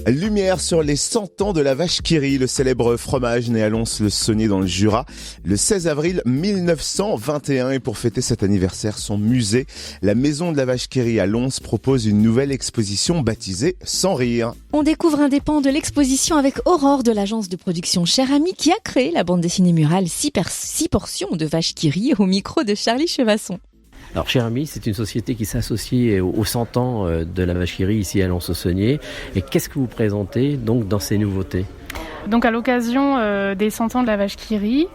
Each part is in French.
Lumière sur les 100 ans de la vache qui rit, le célèbre fromage né à Lons-le-Saunier dans le Jura, le 16 avril 1921. Et pour fêter cet anniversaire, son musée, la Maison de la Vache qui rit à Lons, propose une nouvelle exposition baptisée Sans rire. On découvre un des pans de l'exposition avec Aurore de l'agence de production Cher Ami qui a créé la bande dessinée murale 6 portions de vache qui rit au micro de Charlie Chevasson. Alors, Cher Ami, c'est une société qui s'associe aux 100 ans de la vache qui rit ici à Lons-le-Saunier. Et qu'est-ce que vous présentez donc dans ces nouveautés ? Donc à l'occasion des 100 ans de la vache qui rit,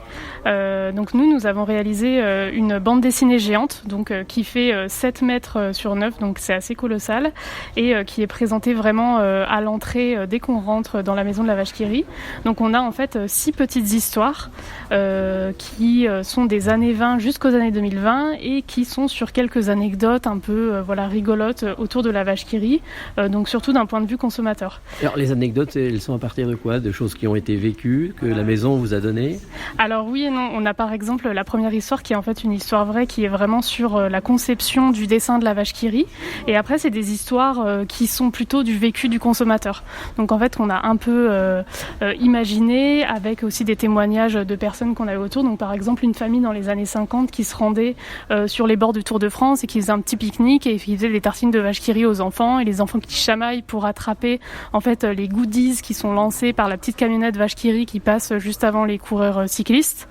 donc nous avons réalisé une bande dessinée géante donc qui fait 7 mètres sur 9, donc c'est assez colossal, et qui est présentée vraiment à l'entrée dès qu'on rentre dans la maison de la vache qui rit. Donc on a en fait 6 petites histoires qui sont des années 20 jusqu'aux années 2020 et qui sont sur quelques anecdotes un peu rigolotes autour de la vache qui rit, donc surtout d'un point de vue consommateur. Alors les anecdotes, elles sont à partir de quoi ? De choses qui ont été vécues, que la maison vous a données ? Alors oui et non. On a par exemple la première histoire qui est en fait une histoire vraie qui est vraiment sur la conception du dessin de la vache qui rit. Et après c'est des histoires qui sont plutôt du vécu du consommateur. Donc en fait on a un peu imaginé avec aussi des témoignages de personnes qu'on avait autour. Donc par exemple une famille dans les années 50 qui se rendait sur les bords du Tour de France et qui faisait un petit pique-nique et qui faisait des tartines de vache qui rit aux enfants et les enfants qui chamaillent pour attraper en fait les goodies qui sont lancés par la petite camionnette vache qui rit qui passe juste avant les coureurs cyclistes.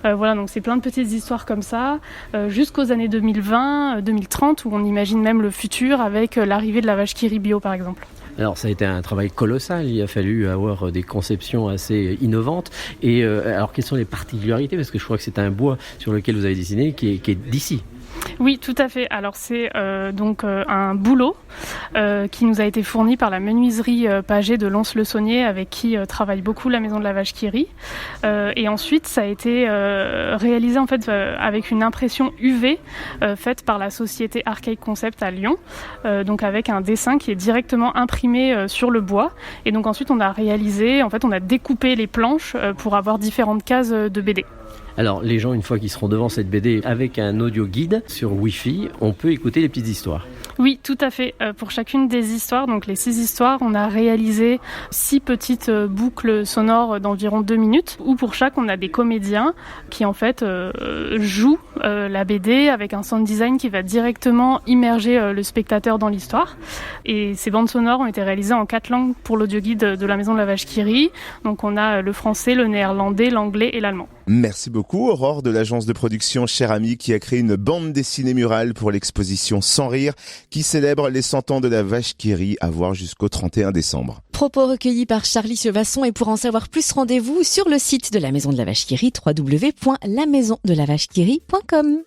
Donc c'est plein de petites histoires comme ça, jusqu'aux années 2020, 2030 où on imagine même le futur avec l'arrivée de la vache qui rit bio par exemple. Alors ça a été un travail colossal, il a fallu avoir des conceptions assez innovantes. Et alors quelles sont les particularités ? Parce que je crois que c'est un bois sur lequel vous avez dessiné qui est d'ici. Oui, tout à fait. Alors c'est un bouleau qui nous a été fourni par la menuiserie Paget de Lons-le-Saunier avec qui travaille beaucoup la maison de la vache qui rit. Et ensuite, ça a été réalisé en fait avec une impression UV faite par la société Arcade Concept à Lyon, donc avec un dessin qui est directement imprimé sur le bois. Et donc ensuite, on a découpé les planches pour avoir différentes cases de BD. Alors les gens, une fois qu'ils seront devant cette BD avec un audio guide sur Wi-Fi, on peut écouter les petites histoires. Oui, tout à fait. Pour chacune des histoires, donc les 6 histoires, on a réalisé 6 petites boucles sonores d'environ 2 minutes, où pour chaque, on a des comédiens qui en fait jouent la BD avec un sound design qui va directement immerger le spectateur dans l'histoire. Et ces bandes sonores ont été réalisées en 4 langues pour l'audio guide de la maison de la vache qui rit. Donc on a le français, le néerlandais, l'anglais et l'allemand. Merci beaucoup Aurore de l'agence de production Cher Ami qui a créé une bande dessinée murale pour l'exposition Sans rire qui célèbre les 100 ans de la vache qui rit à voir jusqu'au 31 décembre. Propos recueillis par Charlie Chevasson et pour en savoir plus, rendez-vous sur le site de la Maison de la Vache qui rit, www.lamaisondelavachequirit.com.